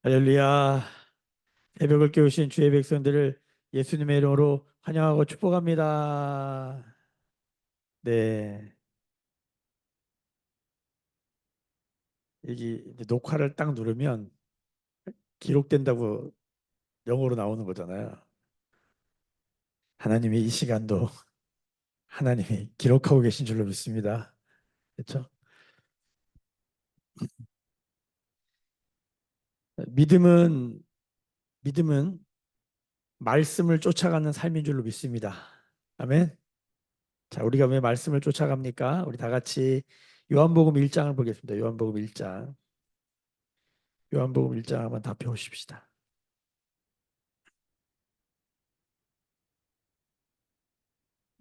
할렐루야. 새벽을 깨우신 주의 백성들을 예수님의 이름으로 환영하고 축복합니다. 네. 여기 이제 녹화를 딱 누르면 기록된다고 영어로 나오는 거잖아요. 하나님이 이 시간도 하나님이 기록하고 계신 줄로 믿습니다. 그렇죠? 믿음은 믿음은 말씀을 쫓아가는 삶인 줄로 믿습니다. 아멘. 자, 우리가 왜 말씀을 쫓아갑니까? 우리 다 같이 요한복음 1장을 보겠습니다. 요한복음 1장. 요한복음 1장 한번 다 펴보십시다.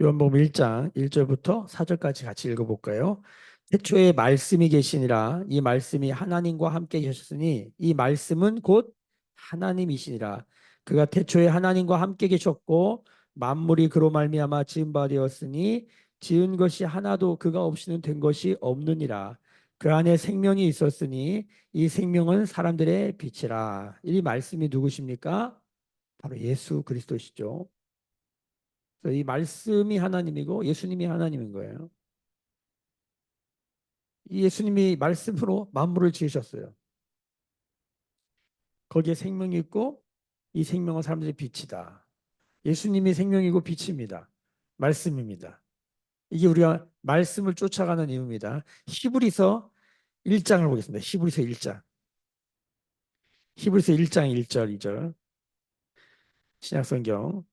요한복음 1장 1절부터 4절까지 같이 읽어볼까요? 태초에 말씀이 계시니라. 이 말씀이 하나님과 함께 계셨으니 이 말씀은 곧 하나님이시니라. 그가 태초에 하나님과 함께 계셨고 만물이 그로 말미암아 지은 바 되었으니 지은 것이 하나도 그가 없이는 된 것이 없느니라. 그 안에 생명이 있었으니 이 생명은 사람들의 빛이라. 이 말씀이 누구십니까? 바로 예수 그리스도시죠. 이 말씀이 하나님이고 예수님이 하나님인 거예요. 이 예수님이 말씀으로 만물을 지으셨어요. 거기에 생명이 있고 이 생명은 사람들의 빛이다. 예수님이 생명이고 빛입니다. 말씀입니다. 이게 우리가 말씀을 쫓아가는 이유입니다. 히브리서 1장을 보겠습니다. 히브리서 1장. 히브리서 1장 1절 2절. 신약성경.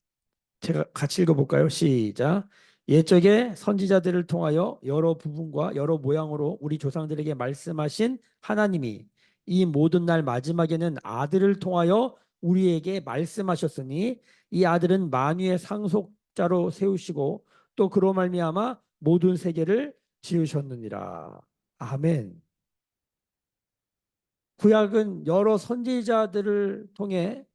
제가 같이 읽어볼까요? 시작. 옛적에 선지자들을 통하여 여러 부분과 여러 모양으로 우리 조상들에게 말씀하신 하나님이 이 모든 날 마지막에는 아들을 통하여 우리에게 말씀하셨으니 이 아들은 만유의 상속자로 세우시고 또 그로 말미암아 모든 세계를 지으셨느니라. 아멘. 구약은 여러 선지자들을 통해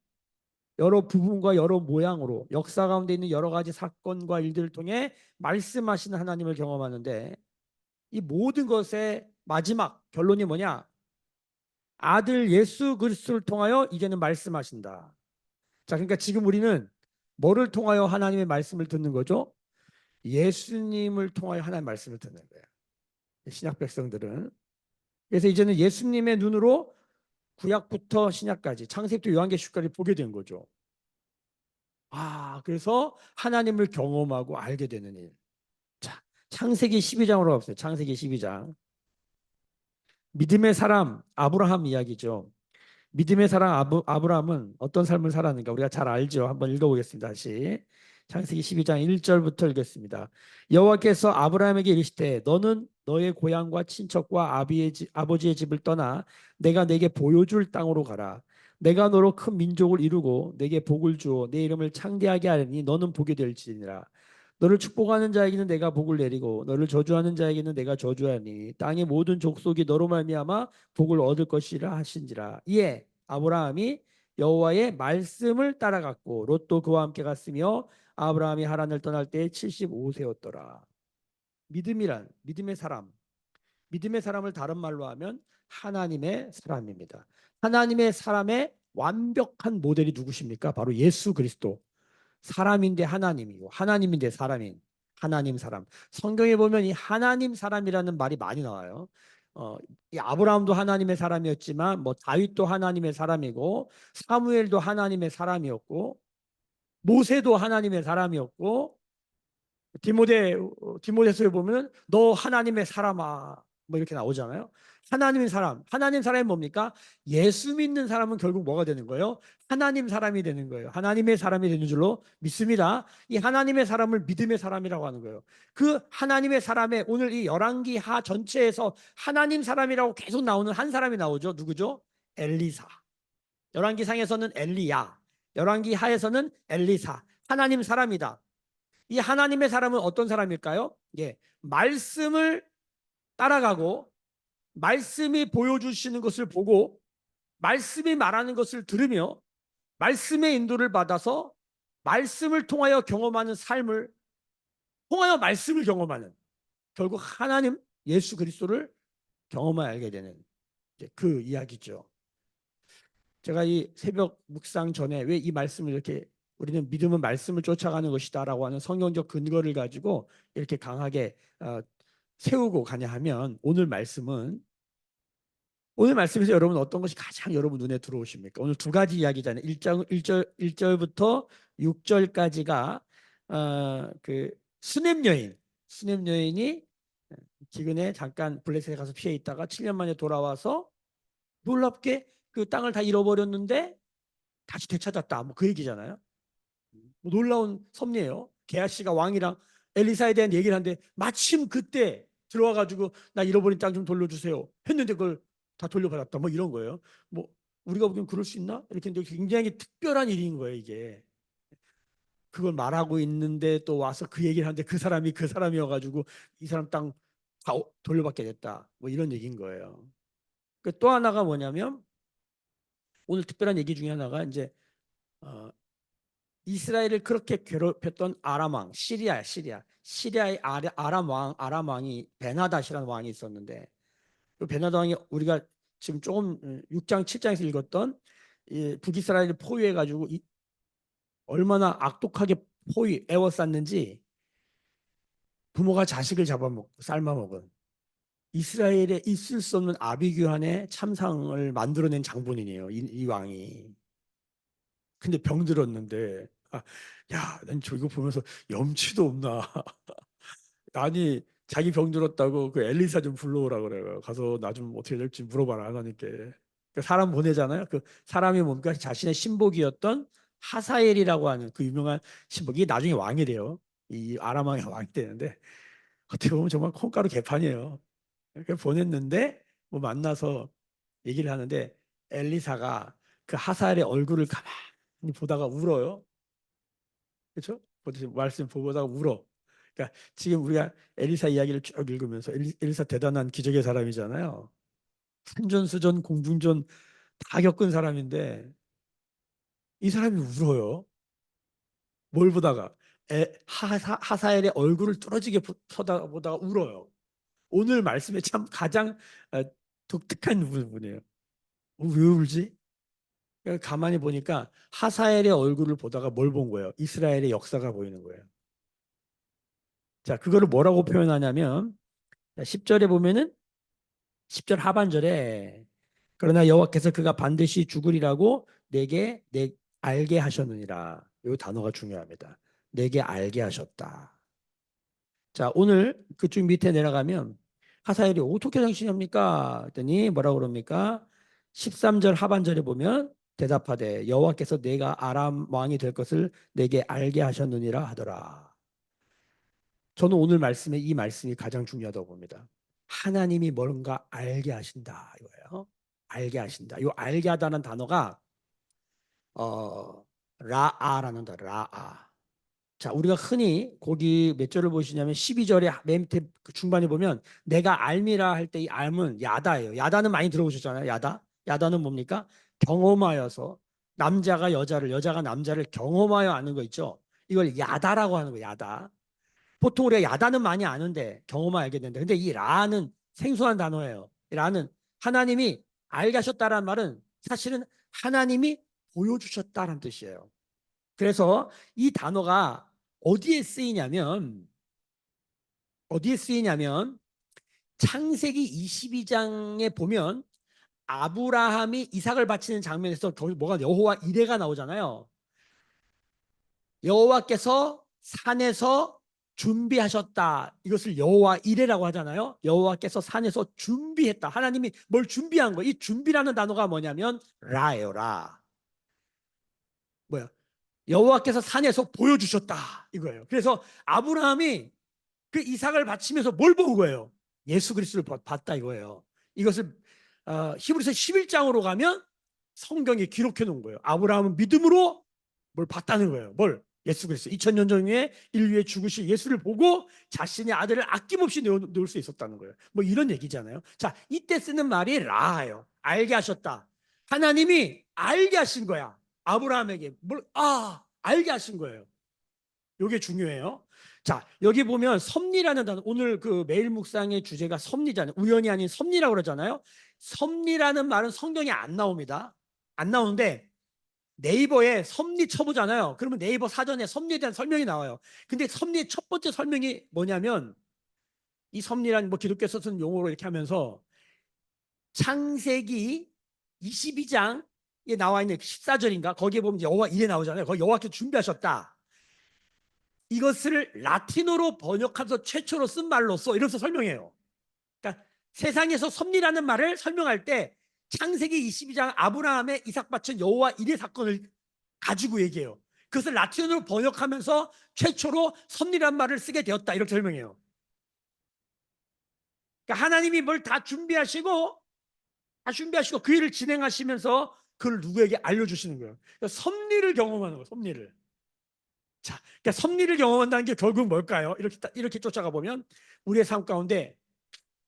여러 부분과 여러 모양으로 역사 가운데 있는 여러 가지 사건과 일들을 통해 말씀하시는 하나님을 경험하는데 이 모든 것의 마지막 결론이 뭐냐? 아들 예수 그리스도를 통하여 이제는 말씀하신다. 자, 그러니까 지금 우리는 뭐를 통하여 하나님의 말씀을 듣는 거죠? 예수님을 통하여 하나님의 말씀을 듣는 거예요. 신약 백성들은. 그래서 이제는 예수님의 눈으로 구약부터 신약까지 창세기부터 요한계시록까지 보게 된 거죠. 그래서 하나님을 경험하고 알게 되는 일. 자, 창세기 12장으로 가보세요. 창세기 12장. 믿음의 사람 아브라함 이야기죠. 믿음의 사람 아브라함은 어떤 삶을 살았는가 우리가 잘 알죠. 한번 읽어보겠습니다. 다시 창세기 12장 1절부터 읽겠습니다. 여호와께서 아브라함에게 이르시되 너는 너의 고향과 친척과 아버지의 집을 떠나 내가 내게 보여줄 땅으로 가라. 내가 너로 큰 민족을 이루고 내게 복을 주어 내 이름을 창대하게 하리니 너는 복이 될지니라. 너를 축복하는 자에게는 내가 복을 내리고 너를 저주하는 자에게는 내가 저주하니 땅의 모든 족속이 너로 말미암아 복을 얻을 것이라 하신지라. 이에 아브라함이 여호와의 말씀을 따라갔고 롯도 그와 함께 갔으며 아브라함이 하란을 떠날 때 75세였더라. 믿음이란 믿음의 사람. 믿음의 사람을 다른 말로 하면 하나님의 사람입니다. 하나님의 사람의 완벽한 모델이 누구십니까? 바로 예수 그리스도. 사람인데 하나님이고 하나님인데 사람인 하나님 사람. 성경에 보면 이 하나님 사람이라는 말이 많이 나와요. 이 아브라함도 하나님의 사람이었지만 뭐 다윗도 하나님의 사람이고 사무엘도 하나님의 사람이었고 모세도 하나님의 사람이었고 디모데서에 보면 너 하나님의 사람아 뭐 이렇게 나오잖아요. 하나님의 사람, 하나님 사람이 뭡니까? 예수 믿는 사람은 결국 뭐가 되는 거예요? 하나님 사람이 되는 거예요. 하나님의 사람이 되는 줄로 믿습니다. 이 하나님의 사람을 믿음의 사람이라고 하는 거예요. 그 하나님의 사람의 오늘 이 열왕기 하 전체에서 하나님 사람이라고 계속 나오는 한 사람이 나오죠. 누구죠? 엘리사. 열왕기 상에서는 엘리야, 열왕기 하에서는 엘리사. 하나님 사람이다. 이 하나님의 사람은 어떤 사람일까요? 예, 말씀을 따라가고 말씀이 보여주시는 것을 보고 말씀이 말하는 것을 들으며 말씀의 인도를 받아서 말씀을 통하여 경험하는 삶을 통하여 말씀을 경험하는 결국 하나님 예수 그리스도를 경험하게 되는 그 이야기죠. 제가 이 새벽 묵상 전에 왜 이 말씀을 이렇게 우리는 믿음은 말씀을 쫓아가는 것이다라고 하는 성경적 근거를 가지고 이렇게 강하게 세우고 가냐 하면 오늘 말씀에서 여러분 어떤 것이 가장 여러분 눈에 들어오십니까? 오늘 두 가지 이야기잖아요. 1절부터 6절까지가 그 수냄 여인이 기근에 잠깐 블레셋에 가서 피해 있다가 7년 만에 돌아와서 놀랍게 그 땅을 다 잃어버렸는데 다시 되찾았다. 뭐 그 얘기잖아요. 뭐 놀라운 섭리예요. 게하시가 왕이랑 엘리사에 대한 얘기를 하는데 마침 그때 들어와가지고 나 잃어버린 땅 좀 돌려주세요 했는데 그걸 다 돌려받았다. 뭐 이런 거예요. 뭐 우리가 보기엔 그럴 수 있나? 이렇게 했는데 굉장히 특별한 일인 거예요. 이게 그걸 말하고 있는데 또 와서 그 얘기를 하는데 그 사람이 그 사람이어가지고 이 사람 땅 다 돌려받게 됐다. 뭐 이런 얘기인 거예요. 또 하나가 뭐냐면 오늘 특별한 얘기 중에 하나가 이제 어, 이스라엘을 그렇게 괴롭혔던 아람 왕 시리아의 아람 왕이 베나닷이라는 왕이 있었는데 그 베나닷 왕이 우리가 지금 조금 6장 7장에서 읽었던 이 북이스라엘을 포위해 가지고 얼마나 악독하게 애워쌌는지 부모가 자식을 잡아먹고 삶아먹은 이스라엘에 있을 수 없는 아비규환의 참상을 만들어낸 장본인이에요. 이 왕이. 근데 병들었는데 야, 난 저거 보면서 염치도 없나. 아니 자기 병들었다고 그 엘리사 좀 불러오라 그래요. 가서 나 좀 어떻게 될지 물어봐라 하나님께. 그 사람 보내잖아요. 그 사람이 뭡니까? 자신의 신복이었던 하사엘이라고 하는 그 유명한 신복이 나중에 왕이 돼요. 이 아람 왕이 왕이 되는데 어떻게 보면 정말 콩가루 개판이에요. 이렇게 보냈는데 뭐 만나서 얘기를 하는데 엘리사가 그 하사엘의 얼굴을 가만히 보다가 울어요. 그렇죠? 말씀 보다가 울어. 그러니까 지금 우리가 엘리사 이야기를 쭉 읽으면서 엘리사 대단한 기적의 사람이잖아요. 산전수전 공중전 다 겪은 사람인데 이 사람이 울어요. 뭘 보다가 하사엘의 얼굴을 뚫어지게 보다가 울어요. 오늘 말씀에 참 가장 어, 독특한 부분이에요. 왜 울지? 그러니까 가만히 보니까 하사엘의 얼굴을 보다가 뭘 본 거예요? 이스라엘의 역사가 보이는 거예요. 자, 그거를 뭐라고 표현하냐면 10절에 보면은 10절 하반절에 그러나 여호와께서 그가 반드시 죽으리라고 내게 알게 하셨느니라. 이 단어가 중요합니다. 내게 알게 하셨다. 자, 오늘 그쪽 밑에 내려가면 하사엘이 어떻게 당신합니까? 했더니 뭐라고 그럽니까? 13절 하반절에 보면 대답하되 여호와께서 내가 아람 왕이 될 것을 내게 알게 하셨느니라 하더라. 저는 오늘 말씀에 이 말씀이 가장 중요하다고 봅니다. 하나님이 뭔가 알게 하신다 이거예요. 알게 하신다. 이 알게 하다는 단어가 라아라는 단어, 라아. 자, 우리가 흔히 거기 몇 절을 보시냐면 12절에 맨 밑에 중반에 보면 내가 알미라 할 때 이 알은 야다예요. 야다는 많이 들어보셨잖아요. 야다는 뭡니까? 경험하여서 남자가 여자를 여자가 남자를 경험하여 아는 거 있죠. 이걸 야다라고 하는 거예요. 야다. 보통 우리가 야다는 많이 아는데 경험하 알게 되는데 근데 이 라는 생소한 단어예요. 이 라는 하나님이 알게 하셨다라는 말은 사실은 하나님이 보여주셨다는 뜻이에요. 그래서 이 단어가 어디에 쓰이냐면 창세기 22장에 보면 아브라함이 이삭을 바치는 장면에서 거기 뭐가 여호와 이레가 나오잖아요. 여호와께서 산에서 준비하셨다. 이것을 여호와 이레라고 하잖아요. 여호와께서 산에서 준비했다. 하나님이 뭘 준비한 거. 이 준비라는 단어가 뭐냐면 라예요. 라. 뭐야? 여호와께서 산에서 보여주셨다. 이거예요. 그래서 아브라함이 그 이삭을 바치면서 뭘 본 거예요? 예수 그리스도를 봤다 이거예요. 이것을 히브리서 11장으로 가면 성경에 기록해 놓은 거예요. 아브라함은 믿음으로 뭘 봤다는 거예요. 뭘? 예수 그리스도. 2000년 전에 인류에 죽으실 예수를 보고 자신의 아들을 아낌없이 놓을 수 있었다는 거예요. 뭐 이런 얘기잖아요. 자, 이때 쓰는 말이 라예요. 알게 하셨다. 하나님이 알게 하신 거야. 아브라함에게 알게 하신 거예요. 이게 중요해요. 자, 여기 보면 섭리라는 단어, 오늘 그 매일 묵상의 주제가 섭리잖아요. 우연이 아닌 섭리라고 그러잖아요. 섭리라는 말은 성경에 안 나옵니다. 안 나오는데 네이버에 섭리 쳐보잖아요. 그러면 네이버 사전에 섭리에 대한 설명이 나와요. 근데 섭리의 첫 번째 설명이 뭐냐면 이 섭리란 뭐 기독교에서 쓰는 용어로 이렇게 하면서 창세기 22장에 나와 있는 14절인가 거기에 보면 여호와 이래 나오잖아요. 거기 여호와께서 준비하셨다. 이것을 라틴어로 번역해서 최초로 쓴 말로써 이러면서 설명해요. 그러니까 세상에서 섭리라는 말을 설명할 때 창세기 22장 아브라함의 이삭 바친 여호와 이레 사건을 가지고 얘기해요. 그것을 라틴어로 번역하면서 최초로 섭리란 말을 쓰게 되었다 이렇게 설명해요. 그러니까 하나님이 뭘 다 준비하시고 그 일을 진행하시면서 그걸 누구에게 알려주시는 거예요. 그러니까 섭리를 경험하는 거예요. 섭리를. 자, 그러니까 섭리를 경험한다는 게 결국 뭘까요? 이렇게 쫓아가 보면 우리의 삶 가운데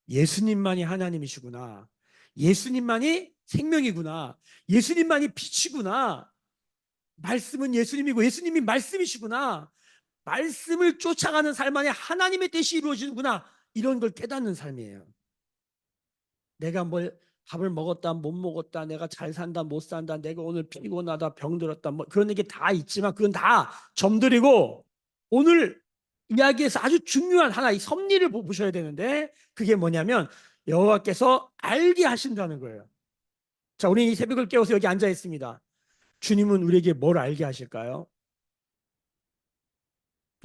예수님만이 하나님이시구나. 예수님만이 생명이구나. 예수님만이 빛이구나. 말씀은 예수님이고 예수님이 말씀이시구나. 말씀을 쫓아가는 삶 안에 하나님의 뜻이 이루어지는구나. 이런 걸 깨닫는 삶이에요. 내가 뭘 밥을 먹었다 못 먹었다 내가 잘 산다 못 산다 내가 오늘 피곤하다 병들었다 뭐 그런 얘기 다 있지만 그건 다 점들이고 오늘 이야기에서 아주 중요한 하나의 섭리를 보셔야 되는데 그게 뭐냐면 여호와께서 알게 하신다는 거예요. 자, 우리 이 새벽을 깨워서 여기 앉아 있습니다. 주님은 우리에게 뭘 알게 하실까요?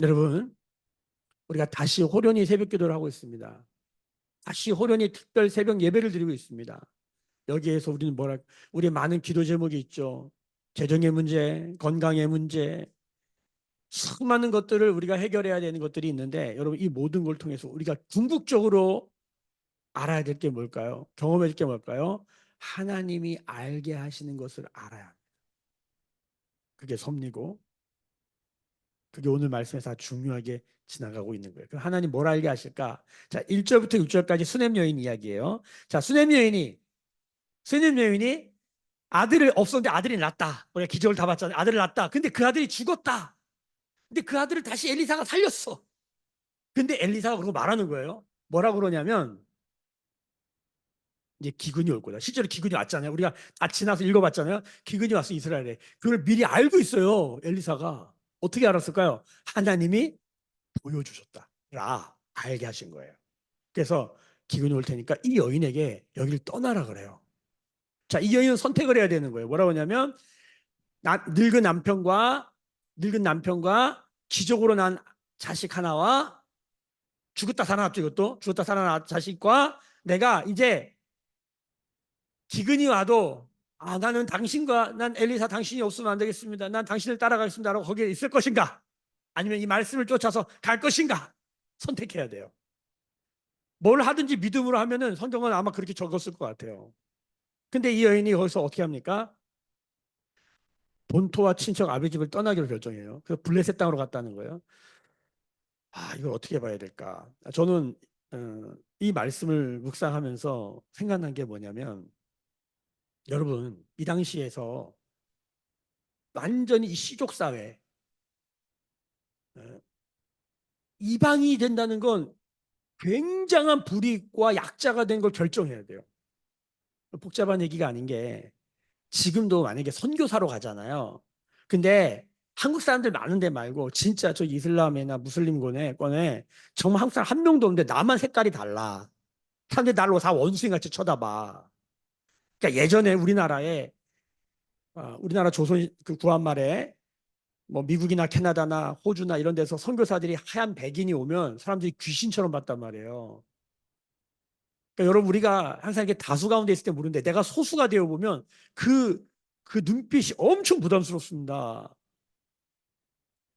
여러분, 우리가 다시 호련히 새벽 기도를 하고 있습니다. 다시 호련히 특별 새벽 예배를 드리고 있습니다. 여기에서 우리는 우리 많은 기도 제목이 있죠. 재정의 문제, 건강의 문제, 수많은 것들을 우리가 해결해야 되는 것들이 있는데 여러분 이 모든 걸 통해서 우리가 궁극적으로 알아야 될 게 뭘까요? 경험해야 될 게 뭘까요? 하나님이 알게 하시는 것을 알아야 합니다. 그게 섭리고 그게 오늘 말씀에서 아주 중요하게 지나가고 있는 거예요. 그럼 하나님 뭘 알게 하실까? 자, 1절부터 6절까지 수냄 여인 이야기예요. 자, 수냄 여인이 아들을 없었는데 아들이 낳았다. 우리가 기적을 다 봤잖아요. 아들을 낳았다. 근데 그 아들이 죽었다. 근데 그 아들을 다시 엘리사가 살렸어. 근데 엘리사가 그러고 말하는 거예요. 뭐라 그러냐면 이제 기근이 올 거다. 실제로 기근이 왔잖아요. 우리가 다 지나서 읽어봤잖아요. 기근이 왔어 이스라엘에. 그걸 미리 알고 있어요. 엘리사가. 어떻게 알았을까요? 하나님이 보여주셨다. 알게 하신 거예요. 그래서 기근이 올 테니까 이 여인에게 여기를 떠나라 그래요. 자, 이 여인은 선택을 해야 되는 거예요. 뭐라고 하냐면 늙은 남편과 기적으로 난 자식 하나와 죽었다 살아났죠. 이것도 죽었다 살아난 자식과 내가 이제 기근이 와도 난 엘리사 당신이 없으면 안 되겠습니다. 난 당신을 따라가겠습니다. 라고 거기에 있을 것인가? 아니면 이 말씀을 쫓아서 갈 것인가? 선택해야 돼요. 뭘 하든지 믿음으로 하면은 성경은 아마 그렇게 적었을 것 같아요. 근데 이 여인이 거기서 어떻게 합니까? 본토와 친척 아비 집을 떠나기로 결정해요. 그래서 블레셋 땅으로 갔다는 거예요. 이걸 어떻게 봐야 될까? 저는 이 말씀을 묵상하면서 생각난 게 뭐냐면 여러분 이 당시에서 완전히 이 시족 사회 어, 이방이 된다는 건 굉장한 불이익과 약자가 된 걸 결정해야 돼요. 복잡한 얘기가 아닌 게 지금도 만약에 선교사로 가잖아요. 근데 한국 사람들 많은데 말고 진짜 저 이슬람이나 무슬림권에 정말 한국 사람 한 명도 없는데 나만 색깔이 달라. 사람들이 나를 다 원수인같이 쳐다봐. 그러니까 예전에 우리나라 조선 그 구한말에 뭐 미국이나 캐나다나 호주나 이런 데서 선교사들이 하얀 백인이 오면 사람들이 귀신처럼 봤단 말이에요. 그러니까 여러분 우리가 항상 이렇게 다수 가운데 있을 때 모르는데 내가 소수가 되어 보면 그, 그 눈빛이 엄청 부담스럽습니다.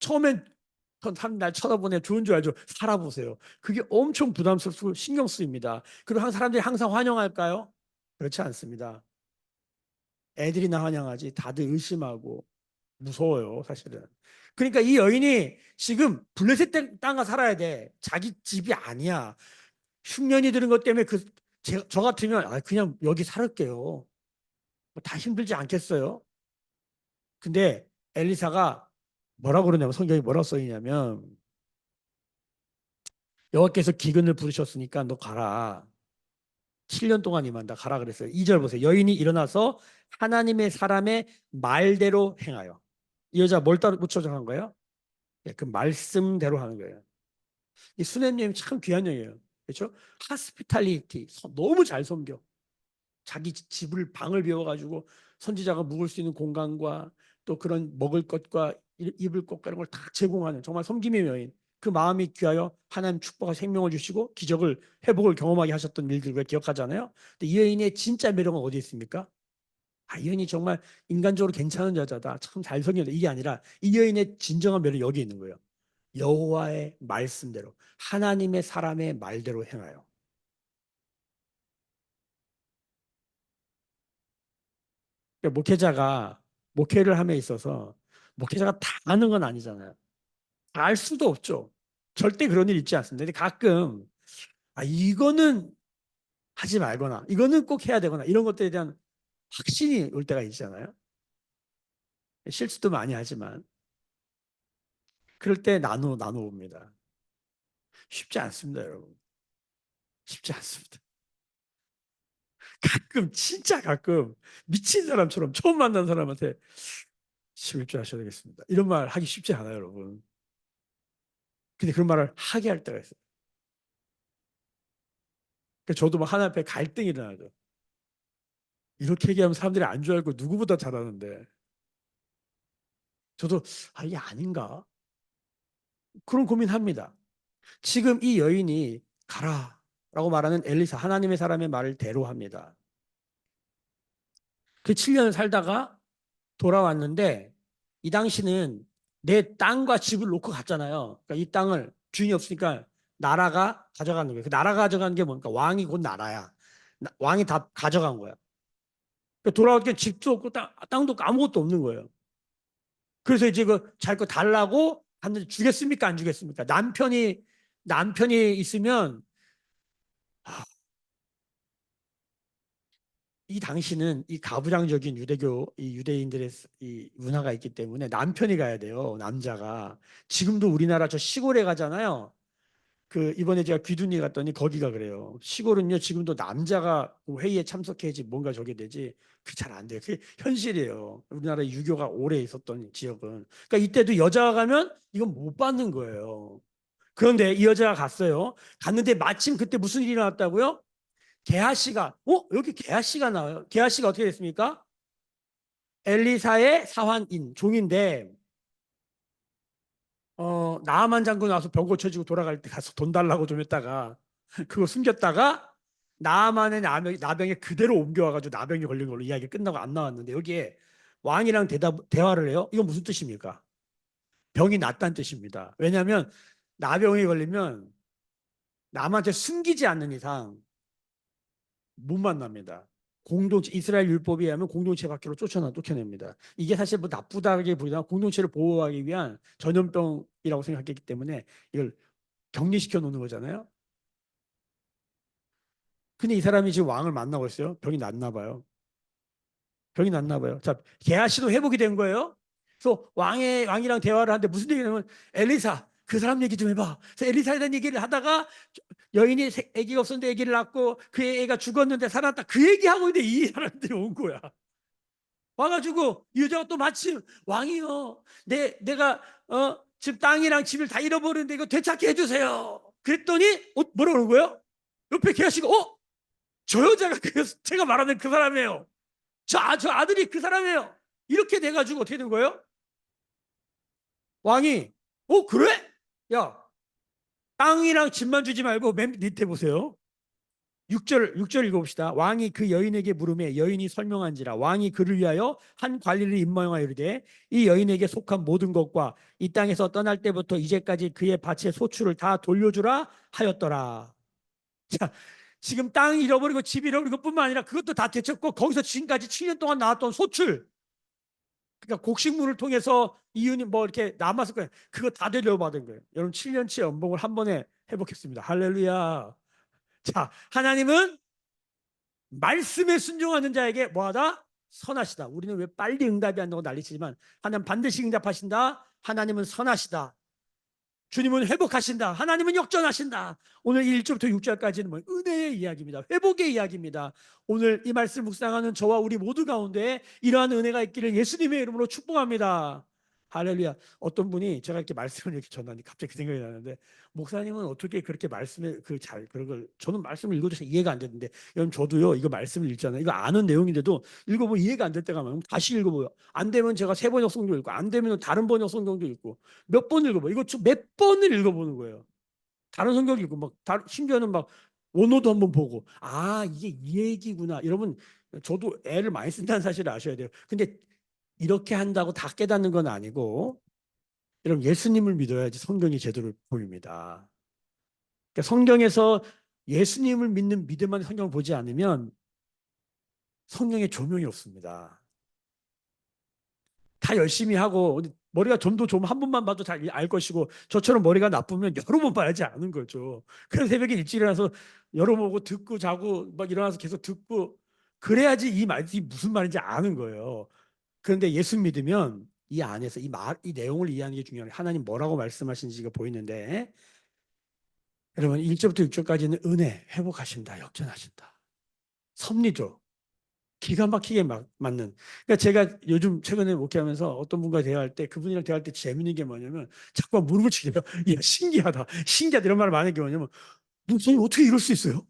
처음엔 사람 날 쳐다보네 좋은 줄 알죠. 살아보세요. 그게 엄청 부담스럽고 신경 쓰입니다. 그리고 사람들이 항상 환영할까요? 그렇지 않습니다. 애들이나 환영하지 다들 의심하고 무서워요 사실은. 그러니까 이 여인이 지금 블레셋 땅가 살아야 돼. 자기 집이 아니야. 흉년이 드는 것 때문에 저 같으면 그냥 여기 살을게요. 뭐다 힘들지 않겠어요? 근데 엘리사가 뭐라고 그러냐면 성경에 뭐라고 써 있냐면 여호와께서 기근을 부르셨으니까 너 가라. 7년 동안 임한다. 가라 그랬어요. 2절 보세요. 여인이 일어나서 하나님의 사람의 말대로 행하여. 이 여자 뭘 따로 묻혀져 한 거예요? 예, 그 말씀대로 하는 거예요. 이 수녀님이 참 귀한 여인이에요. 그렇죠? 하스피탈리티 너무 잘 섬겨. 자기 집을 방을 비워가지고 선지자가 묵을 수 있는 공간과 또 그런 먹을 것과 입을 것과 이런 걸 다 제공하는 정말 섬김의 여인. 그 마음이 귀하여 하나님 축복과 생명을 주시고 기적을 회복을 경험하게 하셨던 일들을 기억하잖아요. 근데 이 여인의 진짜 매력은 어디 있습니까? 아, 이 여인이 정말 인간적으로 괜찮은 여자다. 참 잘생겼다. 이게 아니라 이 여인의 진정한 매력이 여기 있는 거예요. 여호와의 말씀대로 하나님의 사람의 말대로 행하여. 그러니까 목회자가 목회를 함에 있어서 목회자가 다 아는 건 아니잖아요. 다 알 수도 없죠. 절대 그런 일 있지 않습니다. 근데 가끔 이거는 하지 말거나 이거는 꼭 해야 되거나 이런 것들에 대한 확신이 올 때가 있잖아요. 실수도 많이 하지만 그럴 때 나눠 봅니다. 쉽지 않습니다, 여러분. 쉽지 않습니다. 가끔 진짜 가끔 미친 사람처럼 처음 만난 사람한테 11주 하셔야 되겠습니다. 이런 말 하기 쉽지 않아요, 여러분. 근데 그런 말을 하게 할 때가 있어요. 그러니까 저도 막 하나 앞에 갈등이 일어나죠. 이렇게 얘기하면 사람들이 안 좋아하고 누구보다 잘하는데 저도 이게 아닌가? 그런 고민합니다. 지금 이 여인이 가라라고 말하는 엘리사 하나님의 사람의 말을 대로합니다. 그 7년을 살다가 돌아왔는데 이 당시는 내 땅과 집을 놓고 갔잖아요. 그러니까 이 땅을 주인이 없으니까 나라가 가져가는 거예요. 그 나라가 가져가는 게 뭡니까? 왕이 곧 나라야. 왕이 다 가져간 거야. 그러니까 돌아올 때 집도 없고 땅도 없고 아무것도 없는 거예요. 그래서 이제 그 자기 거 달라고 갔는데 주겠습니까? 안 주겠습니까? 남편이 있으면 이 당시는 이 가부장적인 유대교 이 유대인들의 이 문화가 있기 때문에 남편이 가야 돼요. 남자가. 지금도 우리나라 저 시골에 가잖아요. 그 이번에 제가 귀둔이 갔더니 거기가 그래요. 시골은요 지금도 남자가 회의에 참석해야지 뭔가 저게 되지. 그 잘 안 돼요. 그게 현실이에요. 우리나라 유교가 오래 있었던 지역은. 그러니까 이때도 여자가 가면 이건 못 받는 거예요. 그런데 이 여자가 갔어요. 갔는데 마침 그때 무슨 일이 나왔다고요? 게하시가 여기 게하시가 나와요. 게하시가 어떻게 됐습니까? 엘리사의 사환인 종인데 나아만 장군 와서 병 고쳐지고 돌아갈 때 가서 돈 달라고 좀 했다가 그거 숨겼다가 나아만의 나병에 그대로 옮겨와가지고 나병이 걸린 걸로 이야기가 끝나고 안 나왔는데 여기에 왕이랑 대화를 해요. 이건 무슨 뜻입니까? 병이 낫다는 뜻입니다. 왜냐하면 나병이 걸리면 남한테 숨기지 않는 이상 못 만납니다. 공동체 이스라엘 율법에 의하면 공동체 밖으로 쫓겨냅니다. 이게 사실 뭐 나쁘다기보다 공동체를 보호하기 위한 전염병이라고 생각했기 때문에 이걸 격리시켜 놓는 거잖아요. 근데 이 사람이 지금 왕을 만나고 있어요. 병이 났나 봐요. 병이 났나 봐요. 자, 게하시도 회복이 된 거예요. 그래서 왕이랑 대화를 하는데 무슨 얘기냐면 엘리사 그 사람 얘기 좀 해봐. 그래서 엘리사에 대한 얘기를 하다가 여인이 아기가 없었는데 아기를 낳고 그 애가 죽었는데 살았다. 그 얘기하고 있는데 이 사람들이 온 거야. 와가지고 이 여자가 또 마침 왕이요. 내가 지금 땅이랑 집을 다 잃어버렸는데 이거 되찾게 해주세요. 그랬더니 뭐라 그러는 거예요? 옆에 계시고 저 여자가 제가 말하는 그 사람이에요. 저 아들이 그 사람이에요. 이렇게 돼가지고 어떻게 된 거예요? 왕이 그래? 야 땅이랑 집만 주지 말고 맨 밑에 보세요. 6절 읽어봅시다. 왕이 그 여인에게 물음에 여인이 설명한지라 왕이 그를 위하여 한 관리를 임명하여 이르되 이 여인에게 속한 모든 것과 이 땅에서 떠날 때부터 이제까지 그의 밭의 소출을 다 돌려주라 하였더라. 자, 지금 땅 잃어버리고 집 잃어버리고 뿐만 아니라 그것도 다 되찾고 거기서 지금까지 7년 동안 나왔던 소출 그러니까 곡식물을 통해서 이윤이 뭐 이렇게 남았을 거예요. 그거 다 되려받은 거예요. 여러분 7년치 연봉을 한 번에 회복했습니다. 할렐루야. 자, 하나님은 말씀에 순종하는 자에게 뭐하다? 선하시다. 우리는 왜 빨리 응답이 안 나고 난리치지만 하나님 반드시 응답하신다. 하나님은 선하시다. 주님은 회복하신다. 하나님은 역전하신다. 오늘 1절부터 6절까지는 뭐 은혜의 이야기입니다. 회복의 이야기입니다. 오늘 이 말씀 묵상하는 저와 우리 모두 가운데 이러한 은혜가 있기를 예수님의 이름으로 축복합니다. 할렐루야. 어떤 분이 제가 이렇게 말씀을 이렇게 전하니 갑자기 그 생각이 나는데, 목사님은 어떻게 그렇게 말씀에 그런 걸, 저는 말씀을 읽어도 이해가 안 되는데, 여러분 저도요 이거 말씀을 읽잖아요. 이거 아는 내용인데도 읽어보면 이해가 안 될 때가 많으면 다시 읽어보요. 안 되면 제가 세 번역 성경 읽고, 안 되면 다른 번역 성경도 읽고, 몇 번 읽어봐. 이거 몇 번을 읽어보는 거예요. 다른 성경 읽고 심지어는 막 원어도 한번 보고, 아 이게 이 얘기구나. 여러분 저도 애를 많이 쓴다는 사실을 아셔야 돼요. 근데 이렇게 한다고 다 깨닫는 건 아니고, 여러분 예수님을 믿어야지 성경이 제대로 보입니다. 그러니까 성경에서 예수님을 믿는 믿음만의 성경을 보지 않으면 성령의 조명이 없습니다. 다 열심히 하고 머리가 좀도 좀 한 번만 봐도 잘 알 것이고, 저처럼 머리가 나쁘면 여러 번 봐야지 아는 거죠. 그래서 새벽에 일찍 일어나서 여러 번 보고 듣고 자고 막 일어나서 계속 듣고, 그래야지 이 말이 무슨 말인지 아는 거예요. 그런데 예수 믿으면 이 안에서 이 내용을 이해하는 게 중요해요. 하나님 뭐라고 말씀하신지가 보이는데, 여러분 1절부터 6절까지는 은혜, 회복하신다, 역전하신다, 섭리죠. 기가 막히게 맞는. 그러니까 제가 요즘 최근에 목회하면서 어떤 분과 대화할 때, 그분이랑 대화할 때 재밌는 게 뭐냐면 자꾸 무릎을 치게요. 야, 신기하다, 신기하다, 이런 말을 많이 하는 게 뭐냐면, 목사님 어떻게 이럴 수 있어요?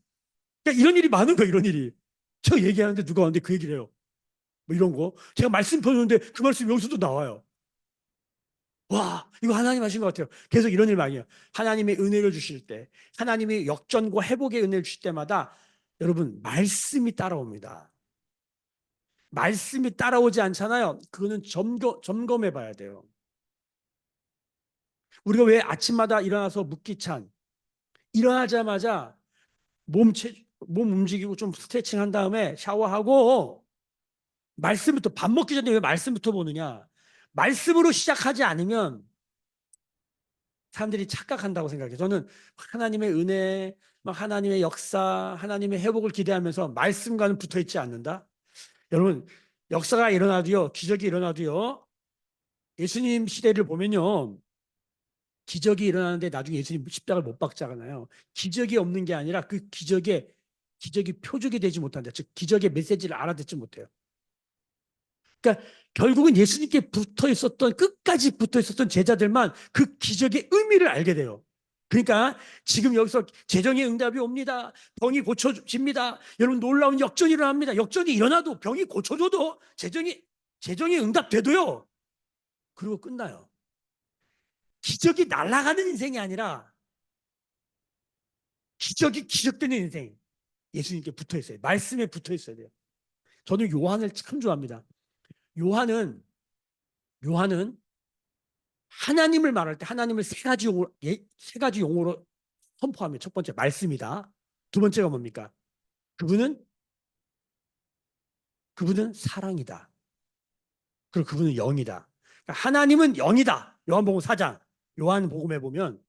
그러니까 이런 일이 많은 거예요. 이런 일이. 저 얘기하는데 누가 왔는데 그 얘기를 해요. 뭐 이런 거. 제가 말씀 펴는데 그 말씀 여기서도 나와요. 와, 이거 하나님 하신 것 같아요. 계속 이런 일 많이 해요. 하나님의 은혜를 주실 때, 하나님의 역전과 회복의 은혜를 주실 때마다 여러분 말씀이 따라옵니다. 말씀이 따라오지 않잖아요. 그거는 점검해 봐야 돼요. 우리가 왜 아침마다 일어나서 묵기찬, 일어나자마자 몸 움직이고 좀 스트레칭 한 다음에 샤워하고 말씀부터, 밥 먹기 전에 왜 말씀부터 보느냐? 말씀으로 시작하지 않으면 사람들이 착각한다고 생각해요. 저는 하나님의 은혜, 하나님의 역사, 하나님의 회복을 기대하면서 말씀과는 붙어 있지 않는다. 여러분, 역사가 일어나도요, 기적이 일어나도요, 예수님 시대를 보면요, 기적이 일어나는데 나중에 예수님 십자가를 못 박잖아요. 기적이 없는 게 아니라 그 기적이 표적이 되지 못한다. 즉 기적의 메시지를 알아듣지 못해요. 그러니까 결국은 예수님께 끝까지 붙어 있었던 제자들만 그 기적의 의미를 알게 돼요. 그러니까 지금 여기서 재정의 응답이 옵니다. 병이 고쳐집니다. 여러분 놀라운 역전이 일어납니다. 역전이 일어나도, 병이 고쳐져도, 재정이 응답돼도요, 그리고 끝나요. 기적이 날아가는 인생이 아니라 기적이 기적되는 인생. 예수님께 붙어 있어요. 말씀에 붙어 있어야 돼요. 저는 요한을 참 좋아합니다. 요한은 하나님을 말할 때 하나님을 세 가지 용어로 선포하면, 첫 번째 말씀이다. 두 번째가 뭡니까? 그분은 사랑이다. 그리고 그분은 영이다. 그러니까 하나님은 영이다. 요한복음 4장, 요한복음에 보면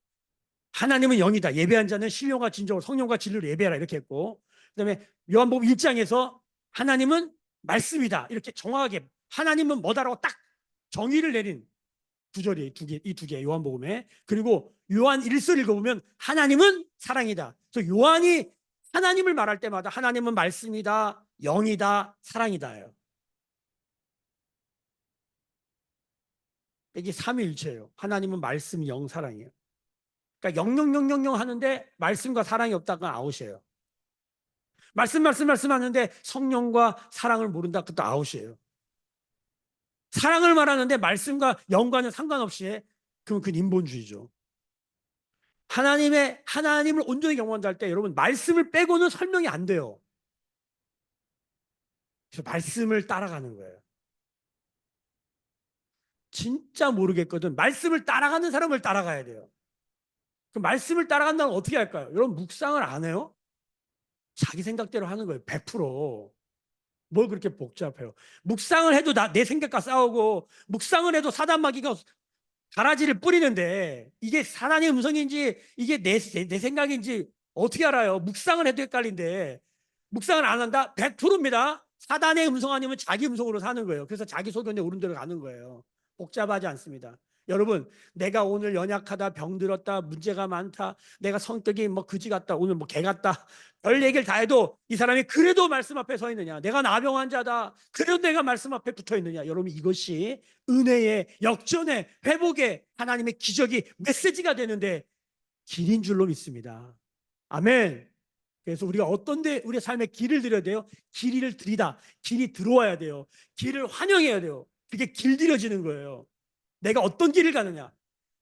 하나님은 영이다. 예배한 자는 신령과 진정으로 성령과 진리로 예배하라 이렇게 했고, 그다음에 요한복음 1장에서 하나님은 말씀이다 이렇게 정확하게, 하나님은 뭐다라고 딱 정의를 내린 구절이 이 두 개, 요한복음에. 그리고 요한 1서 읽어보면 하나님은 사랑이다. 그래서 요한이 하나님을 말할 때마다 하나님은 말씀이다, 영이다, 사랑이다예요. 이게 삼위일체예요. 하나님은 말씀, 영, 사랑이에요. 그러니까 영영영영영 하는데 말씀과 사랑이 없다가 아웃이에요. 말씀 하는데 성령과 사랑을 모른다, 그것도 아웃이에요. 사랑을 말하는데 말씀과 영과는 상관없이 해, 그럼 그건 인본주의죠. 하나님을 온전히 경험한다 할 때 여러분 말씀을 빼고는 설명이 안 돼요. 그래서 말씀을 따라가는 거예요. 진짜 모르겠거든. 말씀을 따라가는 사람을 따라가야 돼요. 그 말씀을 따라간다면 어떻게 할까요? 여러분 묵상을 안 해요? 자기 생각대로 하는 거예요. 100%. 뭘 그렇게 복잡해요? 묵상을 해도 내 생각과 싸우고, 묵상을 해도 사단마귀가 가라지를 뿌리는데, 이게 사단의 음성인지 이게 내 생각인지 어떻게 알아요? 묵상을 해도 헷갈린데. 묵상을 안 한다? 100%입니다. 사단의 음성 아니면 자기 음성으로 사는 거예요. 그래서 자기 소견에 오른 대로 가는 거예요. 복잡하지 않습니다. 여러분, 내가 오늘 연약하다, 병들었다, 문제가 많다, 내가 성격이 뭐 그지 같다, 오늘 뭐 개 같다, 별 얘기를 다 해도 이 사람이 그래도 말씀 앞에 서 있느냐, 내가 나병 환자다, 그래도 내가 말씀 앞에 붙어 있느냐. 여러분, 이것이 은혜의 역전의 회복의 하나님의 기적이 메시지가 되는데 길인 줄로 믿습니다. 아멘. 그래서 우리가 어떤데 우리의 삶에 길을 들여야 돼요? 길이를 들이다. 길이 들어와야 돼요. 길을 환영해야 돼요. 그게 길들여지는 거예요. 내가 어떤 길을 가느냐.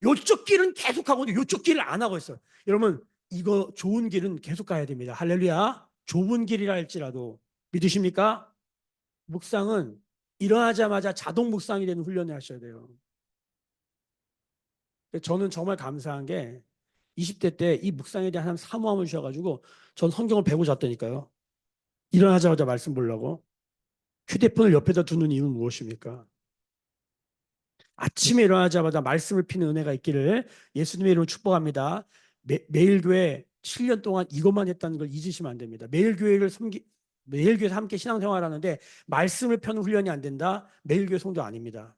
요쪽 길은 계속 하고 있는데 요쪽 길을 안 하고 있어요. 여러분, 이거 좋은 길은 계속 가야 됩니다. 할렐루야. 좁은 길이라 할지라도 믿으십니까? 묵상은 일어나자마자 자동 묵상이 되는 훈련을 하셔야 돼요. 저는 정말 감사한 게 20대 때 이 묵상에 대한 사모함을 주셔가지고 전 성경을 배고 잤다니까요. 일어나자마자 말씀 보려고. 휴대폰을 옆에다 두는 이유는 무엇입니까? 아침에 일어나자마자 말씀을 피는 은혜가 있기를 예수님의 이름으로 축복합니다. 매일 교회 7년 동안 이것만 했다는 걸 잊으시면 안 됩니다. 매일 교회에서 함께 신앙생활하는데 말씀을 펴는 훈련이 안 된다? 매일 교회 성도 아닙니다.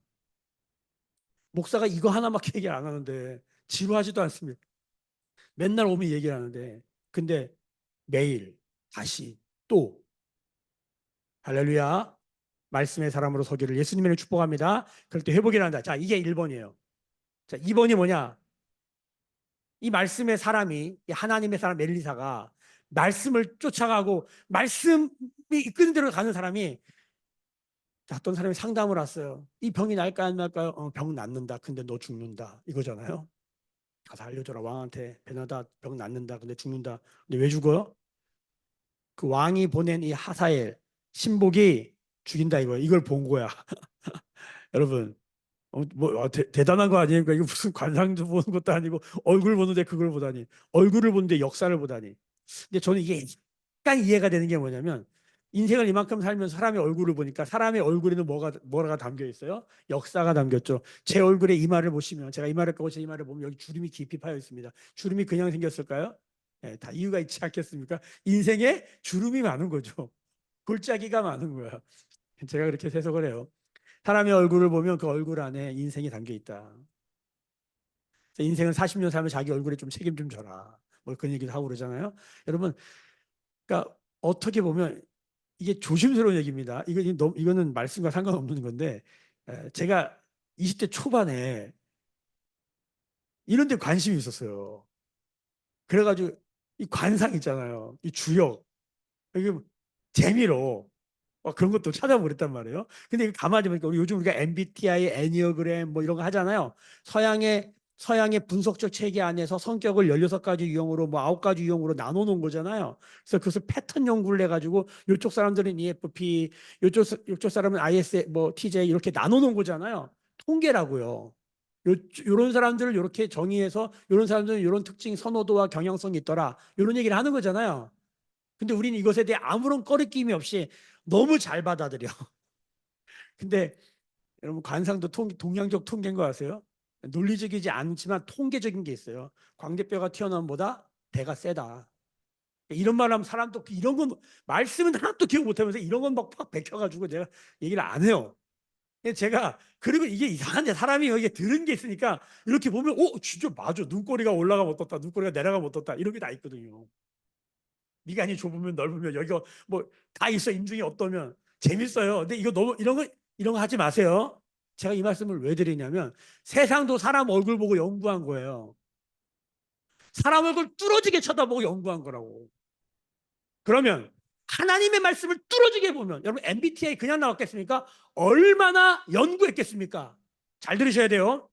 목사가 이거 하나밖에 얘기 안 하는데 지루하지도 않습니다. 맨날 오면 얘기를 하는데 근데 매일 다시 또 할렐루야 말씀의 사람으로 서기를 예수님의 축복합니다. 그럴 때 회복이 난다. 자, 이게 1번이에요. 자, 2번이 뭐냐? 이 말씀의 사람이 이 하나님의 사람 엘리사가 말씀을 쫓아가고 말씀이 이끄는 대로 가는 사람이 어떤 사람이 상담을 왔어요. 이 병이 날까요 안 날까요? 병 낫는다. 근데 너 죽는다. 이거잖아요. 가서 알려줘라 왕한테. 베나다 병 낫는다. 근데 죽는다. 근데 왜 죽어요? 그 왕이 보낸 이 하사엘 신복이 죽인다 이거예요. 이걸 본 거야. 여러분 대단한 거 아닙니까? 이거 무슨 관상도 보는 것도 아니고 얼굴 보는데 그걸 보다니 얼굴을 보는데 역사를 보다니. 근데 저는 이게 약간 이해가 되는 게 뭐냐면 인생을 이만큼 살면서 사람의 얼굴을 보니까 사람의 얼굴에는 뭐가 담겨 있어요? 역사가 담겼죠. 제 얼굴에 이마를 보시면 제가 이마를 까고 제 이마를 보면 여기 주름이 깊이 파여 있습니다. 주름이 그냥 생겼을까요? 네, 다 이유가 있지 않겠습니까? 인생에 주름이 많은 거죠. 골짜기가 많은 거야. 제가 그렇게 해석을 해요. 사람의 얼굴을 보면 그 얼굴 안에 인생이 담겨 있다. 인생은 40년 살면 자기 얼굴에 좀 책임 좀 져라. 뭐 그런 얘기도 하고 그러잖아요. 여러분, 그러니까 어떻게 보면 이게 조심스러운 얘기입니다. 이거는 말씀과 상관없는 건데 제가 20대 초반에 이런 데 관심이 있었어요. 그래가지고 이 관상 있잖아요. 이 주역. 이게 재미로 그런 것도 찾아보고 그랬단 말이에요. 근데 가만히 보니까 요즘 우리가 MBTI, 애니어그램 뭐 이런 거 하잖아요. 서양의 분석적 체계 안에서 성격을 16가지 유형으로 뭐 9가지 유형으로 나눠 놓은 거잖아요. 그래서 그것을 패턴 연구를 해 가지고 이쪽 사람들은 EFP, 이쪽 사람은 IS 뭐 TJ 이렇게 나눠 놓은 거잖아요. 통계라고요. 요런 사람들을 이렇게 정의해서 요런 사람들은 이런 특징, 선호도와 경향성이 있더라. 이런 얘기를 하는 거잖아요. 근데 우리는 이것에 대해 아무런 꺼리낌이 없이 너무 잘 받아들여. 근데 여러분 관상도 동양적 통계인 거 아세요? 논리적이지 않지만 통계적인 게 있어요. 광대뼈가 튀어나옴보다 대가 세다. 이런 말 하면 사람도 이런 건 말씀은 하나도 기억 못하면서 이런 건 막 베껴가지고 제가 얘기를 안 해요. 제가 그리고 이게 이상한데 사람이 여기에 들은 게 있으니까 이렇게 보면 진짜 맞아. 눈꼬리가 올라가 못 떴다. 눈꼬리가 내려가 못 떴다. 이런 게 다 있거든요. 미간이 좁으면 넓으면 여기가 뭐 다 있어. 인중이 어떠면 재밌어요. 근데 이거 너무 이런 거 하지 마세요. 제가 이 말씀을 왜 드리냐면 세상도 사람 얼굴 보고 연구한 거예요. 사람 얼굴 뚫어지게 쳐다보고 연구한 거라고. 그러면 하나님의 말씀을 뚫어지게 보면 여러분 MBTI 그냥 나왔겠습니까? 얼마나 연구했겠습니까? 잘 들으셔야 돼요.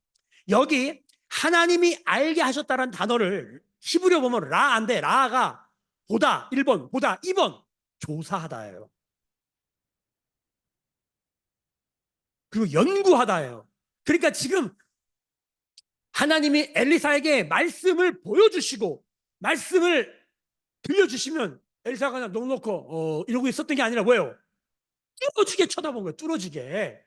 여기 하나님이 알게 하셨다는 단어를 히브리어 보면 라인데 라가 보다 1번, 보다 2번 조사하다예요. 그리고 연구하다예요. 그러니까 지금 하나님이 엘리사에게 말씀을 보여주시고 말씀을 들려주시면 엘리사가 그냥 넉넉히 이러고 있었던 게 아니라 뭐예요? 뚫어지게 쳐다본 거예요. 뚫어지게.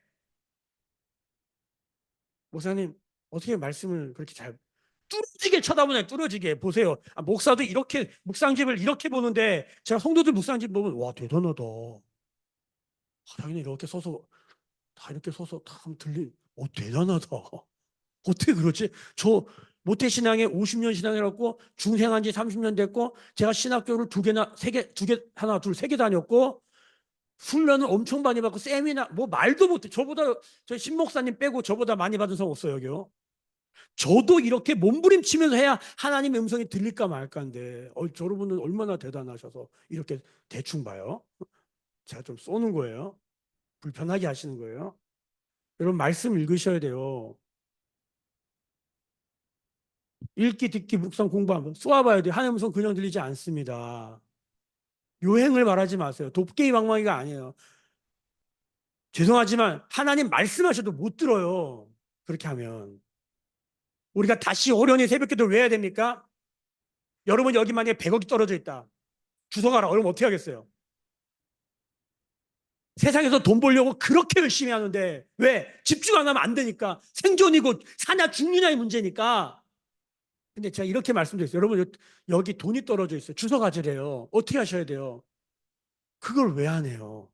목사님 어떻게 말씀을 그렇게 잘 뚫어지게 쳐다보냐. 뚫어지게 보세요. 목사도 이렇게 묵상집을 이렇게 보는데 제가 성도들 묵상집 보면 와 대단하다. 당연히 이렇게 서서 다 이렇게 서서 다 들린 대단하다. 어떻게 그러지? 저 모태신앙에 50년 신앙해갖고 중생한 지 30년 됐고 제가 신학교를 두 개나 세 개, 두 개, 하나, 둘, 세 개 다녔고 훈련을 엄청 많이 받고 세미나 뭐 말도 못해. 저보다 저 신목사님 빼고 저보다 많이 받은 사람 없어요, 여기요. 저도 이렇게 몸부림치면서 해야 하나님의 음성이 들릴까 말까인데 여러분은 얼마나 대단하셔서 이렇게 대충 봐요. 제가 좀 쏘는 거예요. 불편하게 하시는 거예요. 여러분 말씀 읽으셔야 돼요. 읽기, 듣기, 묵상, 공부하면 쏘아봐야 돼요. 하나님 음성 그냥 들리지 않습니다. 요행을 말하지 마세요. 돕게이 방망이가 아니에요. 죄송하지만 하나님 말씀하셔도 못 들어요. 그렇게 하면. 우리가 다시 호련히 새벽기도를 왜 해야 됩니까? 여러분 여기 만약에 100억이 떨어져 있다. 주워가라. 여러분 어떻게 하겠어요? 세상에서 돈 벌려고 그렇게 열심히 하는데 왜? 집중 안 하면 안 되니까. 생존이고 사냐 죽느냐의 문제니까. 근데 제가 이렇게 말씀드렸어요. 여러분 여기 돈이 떨어져 있어요. 주워 가지래요. 어떻게 하셔야 돼요? 그걸 왜 안 해요?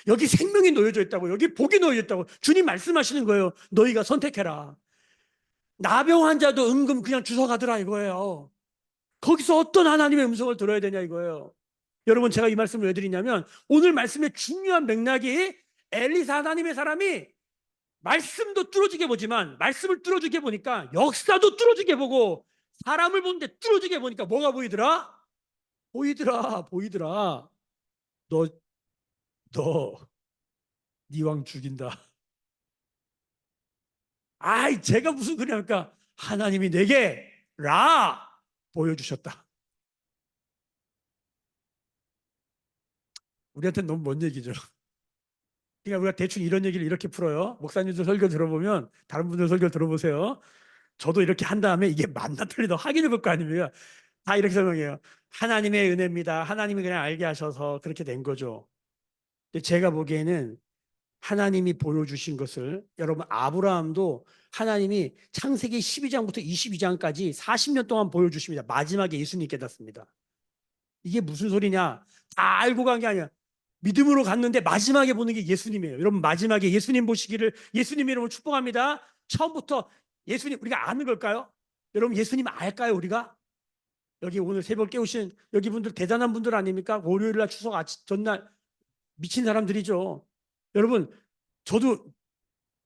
여기 생명이 놓여져 있다고, 여기 복이 놓여져 있다고 주님 말씀하시는 거예요. 너희가 선택해라. 나병 환자도 은금 그냥 주워 가더라 이거예요. 거기서 어떤 하나님의 음성을 들어야 되냐 이거예요. 여러분 제가 이 말씀을 왜 드리냐면 오늘 말씀의 중요한 맥락이 엘리사 하나님의 사람이 말씀도 뚫어지게 보지만 말씀을 뚫어지게 보니까 역사도 뚫어지게 보고 사람을 보는데 뚫어지게 보니까 뭐가 보이더라? 보이더라. 너, 네 왕 죽인다. 아이 제가 무슨 소리 합니까? 하나님이 내게 라 보여주셨다. 우리한테 너무 먼 얘기죠. 그러니까 우리가 대충 이런 얘기를 이렇게 풀어요. 목사님들 설교 들어보면 다른 분들 설교 들어보세요. 저도 이렇게 한 다음에 이게 맞나 틀리다 확인해 볼 거 아닙니까? 다 이렇게 설명해요. 하나님의 은혜입니다. 하나님이 그냥 알게 하셔서 그렇게 된 거죠. 근데 제가 보기에는 하나님이 보여주신 것을 여러분 아브라함도 하나님이 창세기 12장부터 22장까지 40년 동안 보여주십니다. 마지막에 예수님 깨닫습니다. 이게 무슨 소리냐? 다 알고 간 게 아니야. 믿음으로 갔는데 마지막에 보는 게 예수님이에요. 여러분 마지막에 예수님 보시기를 예수님 이름으로 축복합니다. 처음부터 예수님 우리가 아는 걸까요? 여러분 예수님 알까요 우리가? 여기 오늘 새벽 깨우신 여기 분들 대단한 분들 아닙니까? 월요일날 추석 전날 미친 사람들이죠. 여러분 저도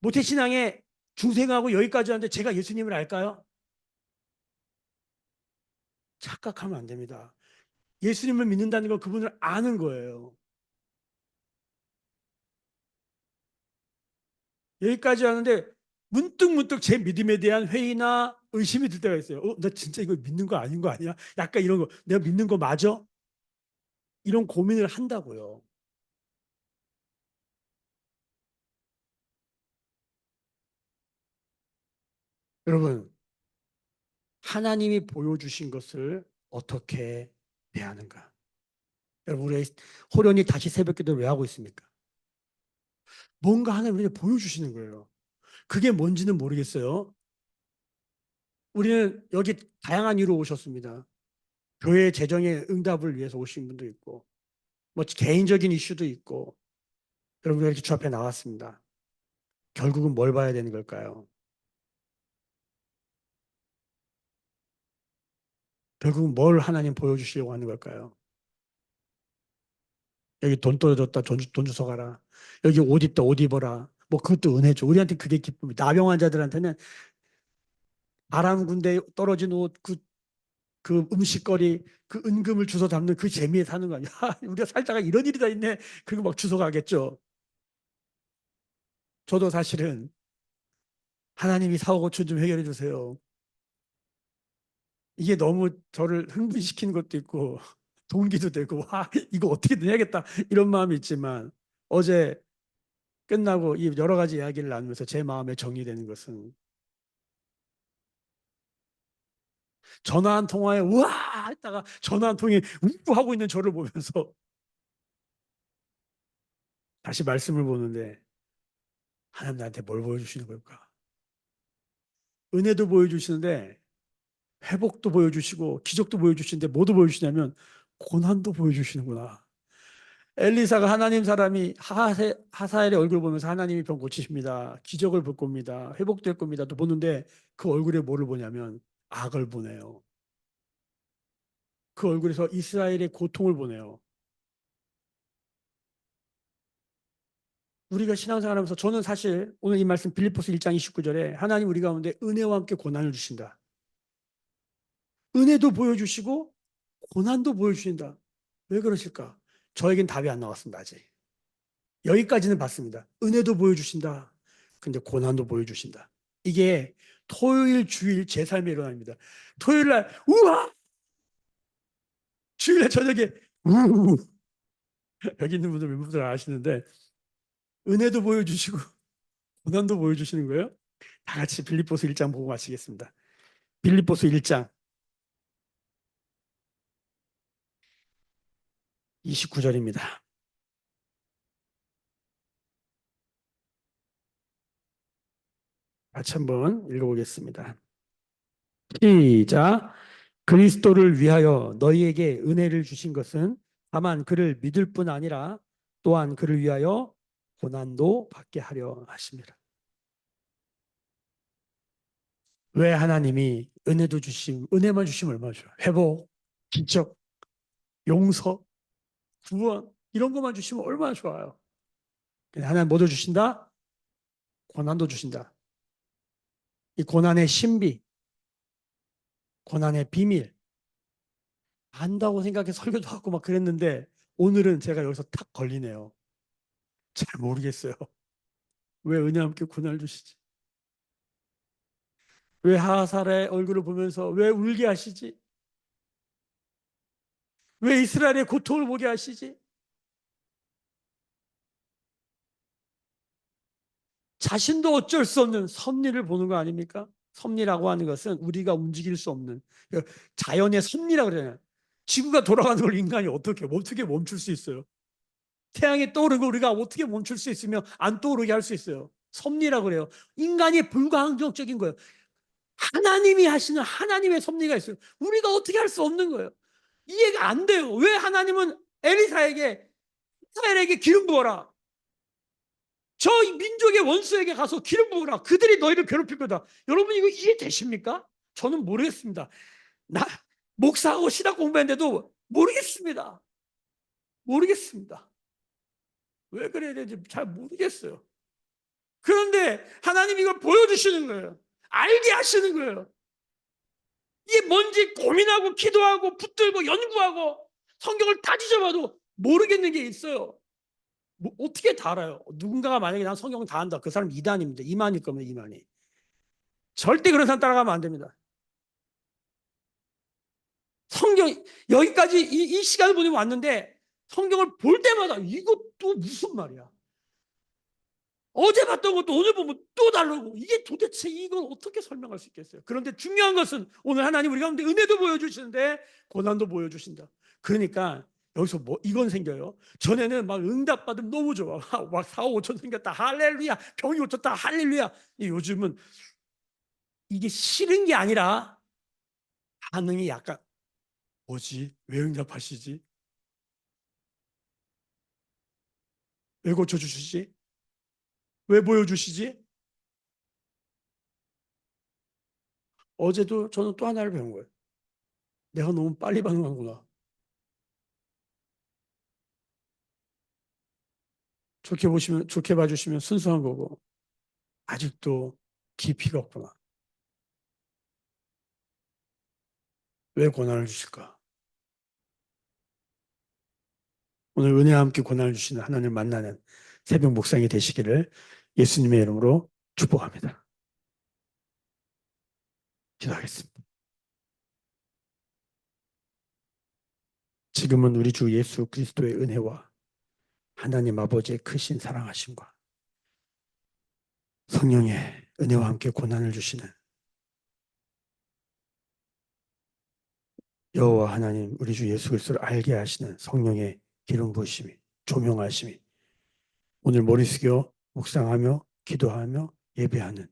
모태신앙에 중생하고 여기까지 하는데 제가 예수님을 알까요? 착각하면 안 됩니다. 예수님을 믿는다는 건 그분을 아는 거예요. 여기까지 하는데 문득문득 제 믿음에 대한 회의나 의심이 들 때가 있어요. 나 진짜 이거 믿는 거 아닌 거 아니야? 약간 이런 거. 내가 믿는 거 맞아? 이런 고민을 한다고요. 여러분, 하나님이 보여주신 것을 어떻게 대하는가? 여러분, 우리 호련히 다시 새벽 기도를 왜 하고 있습니까? 뭔가 하나님이 보여주시는 거예요. 그게 뭔지는 모르겠어요. 우리는 여기 다양한 이유로 오셨습니다. 교회 재정의 응답을 위해서 오신 분도 있고, 뭐 개인적인 이슈도 있고, 여러분 이렇게 주 앞에 나왔습니다. 결국은 뭘 봐야 되는 걸까요? 결국은 뭘 하나님 보여주시려고 하는 걸까요? 여기 돈 떨어졌다, 돈 주워 가라. 여기 옷 입다, 옷 입어라. 뭐 그것도 은혜죠. 우리한테 그게 기쁨이다. 나병 환자들한테는 바람 군대 떨어진 옷, 그 음식거리, 그 은금을 주워 담는 그 재미에 사는 거 아니야. 우리가 살다가 이런 일이 다 있네. 그리고 막 주워 가겠죠. 저도 사실은 하나님이 사고 고충 좀 해결해 주세요. 이게 너무 저를 흥분시키는 것도 있고 동기도 되고 와 이거 어떻게든 해야겠다 이런 마음이 있지만 어제 끝나고 이 여러 가지 이야기를 나누면서 제 마음에 정리되는 것은 전화 한 통화에 우와 했다가 전화 한 통에 웃고 하고 있는 저를 보면서 다시 말씀을 보는데 하나님 나한테 뭘 보여주시는 걸까? 은혜도 보여주시는데 회복도 보여주시고 기적도 보여주시는데 뭐도 보여주시냐면 고난도 보여주시는구나. 엘리사가 하나님 사람이 하사엘의 얼굴 보면서 하나님이 병 고치십니다. 기적을 볼 겁니다. 회복될 겁니다. 또 보는데 그 얼굴에 뭐를 보냐면 악을 보네요. 그 얼굴에서 이스라엘의 고통을 보네요. 우리가 신앙생활하면서 저는 사실 오늘 이 말씀 빌립보서 1장 29절에 하나님 우리 가운데 은혜와 함께 고난을 주신다. 은혜도 보여주시고 고난도 보여주신다. 왜 그러실까? 저에겐 답이 안 나왔습니다. 아직. 여기까지는 봤습니다. 은혜도 보여주신다. 근데 고난도 보여주신다. 이게 토요일, 주일 제 삶에 일어납니다. 토요일 날 우와! 주일 날 저녁에 우우! 여기 있는 분들 몇 분들 아시는데 은혜도 보여주시고 고난도 보여주시는 거예요. 다 같이 빌립보서 1장 보고 마치겠습니다. 빌립보서 1장 29절입니다. 같이 한번 읽어보겠습니다. 시작. 그리스도를 위하여 너희에게 은혜를 주신 것은 다만 그를 믿을 뿐 아니라 또한 그를 위하여 고난도 받게 하려 하십니다. 왜 하나님이 은혜도 주심, 은혜만 주시면 얼마나 좋아요. 회복, 기적, 용서, 구원 이런 것만 주시면 얼마나 좋아요. 하나님 뭐도 주신다? 고난도 주신다. 이 고난의 신비, 고난의 비밀 안다고 생각해 설교도 하고 막 그랬는데 오늘은 제가 여기서 탁 걸리네요. 잘 모르겠어요. 왜 은혜 함께 고난을 주시지? 왜 하살의 얼굴을 보면서 왜 울게 하시지? 왜 이스라엘의 고통을 보게 하시지? 자신도 어쩔 수 없는 섭리를 보는 거 아닙니까? 섭리라고 하는 것은 우리가 움직일 수 없는 자연의 섭리라고 그러잖아요. 지구가 돌아가는 걸 인간이 어떻게 멈출 수 있어요? 태양이 떠오르는 걸 우리가 어떻게 멈출 수 있으며 안 떠오르게 할 수 있어요? 섭리라고 그래요. 인간이 불가항력적인 거예요. 하나님이 하시는 하나님의 섭리가 있어요. 우리가 어떻게 할 수 없는 거예요. 이해가 안 돼요. 왜 하나님은 엘리사에게 이스라엘에게 기름 부어라. 저 민족의 원수에게 가서 기름 부으라. 그들이 너희를 괴롭힐 거다. 여러분 이거 이해되십니까? 저는 모르겠습니다. 나 목사하고 신학 공부했는데도 모르겠습니다. 모르겠습니다. 왜 그래야 되는지 잘 모르겠어요. 그런데 하나님 이걸 보여주시는 거예요. 알게 하시는 거예요. 이게 뭔지 고민하고 기도하고 붙들고 연구하고 성경을 다 뒤져봐도 모르겠는 게 있어요. 뭐 어떻게 다 알아요? 누군가가 만약에 난 성경 다 안다. 그 사람 이단입니다. 이만일 겁니다. 이만이. 절대 그런 사람 따라가면 안 됩니다. 성경 여기까지 이 시간을 보내고 왔는데 성경을 볼 때마다 이것도 무슨 말이야? 어제 봤던 것도 오늘 보면 또 다르고 이게 도대체 이걸 어떻게 설명할 수 있겠어요? 그런데 중요한 것은 오늘 하나님 우리 가운데 은혜도 보여주시는데 고난도 보여주신다. 그러니까 여기서 뭐 이건 생겨요. 전에는 막 응답받으면 너무 좋아. 막 4억 5천 생겼다. 할렐루야. 병이 고쳤다. 할렐루야. 요즘은 이게 싫은 게 아니라 반응이 약간 뭐지? 왜 응답하시지? 왜 고쳐주시지? 왜 보여주시지? 어제도 저는 또 하나를 배운 거예요. 내가 너무 빨리 반응하구나. 좋게 봐주시면 순수한 거고, 아직도 깊이가 없구나. 왜 고난을 주실까? 오늘 은혜와 함께 고난을 주시는 하나님을 만나는 새벽 묵상이 되시기를 예수님의 이름으로 축복합니다. 기도하겠습니다. 지금은 우리 주 예수 그리스도의 은혜와 하나님 아버지의 크신 사랑하심과 성령의 은혜와 함께 고난을 주시는 여호와 하나님 우리 주 예수 그리스도를 알게 하시는 성령의 기름 부으심이 조명하심이 오늘 머리 숙여 묵상하며 기도하며 예배하는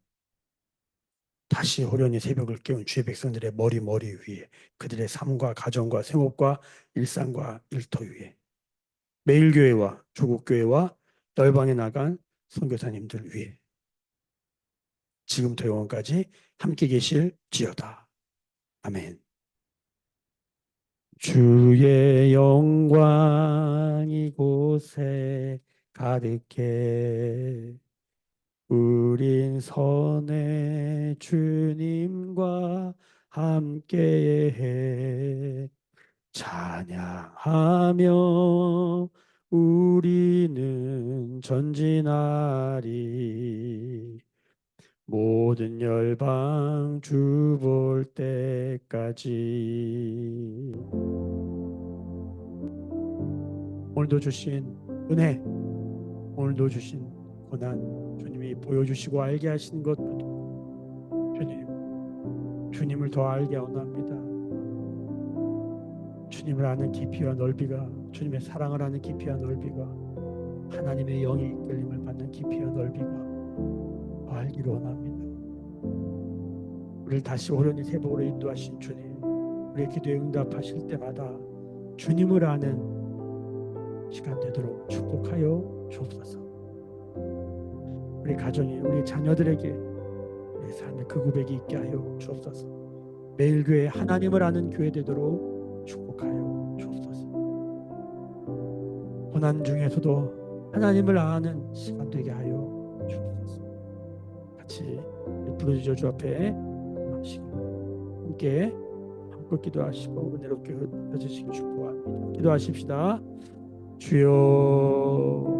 다시 호련히 새벽을 깨운 주의 백성들의 머리 위에 그들의 삶과 가정과 생업과 일상과 일터 위에 매일교회와 조국교회와 열방에 나간 선교사님들 위해 지금부터 영원까지 함께 계실지어다. 아멘. 주의 영광 이곳에 가득해 우린 선의 주님과 함께해 찬양하며 우리는 전진하리 모든 열방 주 볼 때까지. 오늘도 주신 은혜, 오늘도 주신 고난 주님이 보여주시고 알게 하시는 것도 주님을 더 알게 원합니다. 주님을 아는 깊이와 넓이가, 주님의 사랑을 아는 깊이와 넓이가, 하나님의 영이 이끌림을 받는 깊이와 넓이가 더 알기를 원합니다. 우리를 다시 오련히 회복으로 인도하신 주님, 우리의 기도에 응답하실 때마다 주님을 아는 시간 되도록 축복하여 주옵소서. 우리 가정이, 우리 자녀들에게 우리 삶의 그 고백이 있게 하여 주옵소서. 매일 교회 하나님을 아는 교회 되도록 축복하여 주옵소서. 고난 중에서도 하나님을 아는 시간 되게 하여 주옵소서. 같이 부르짖어 주 앞에 함께 기도하시고 은혜롭게 해주시기 축복합니다. 기도하십시다. 주여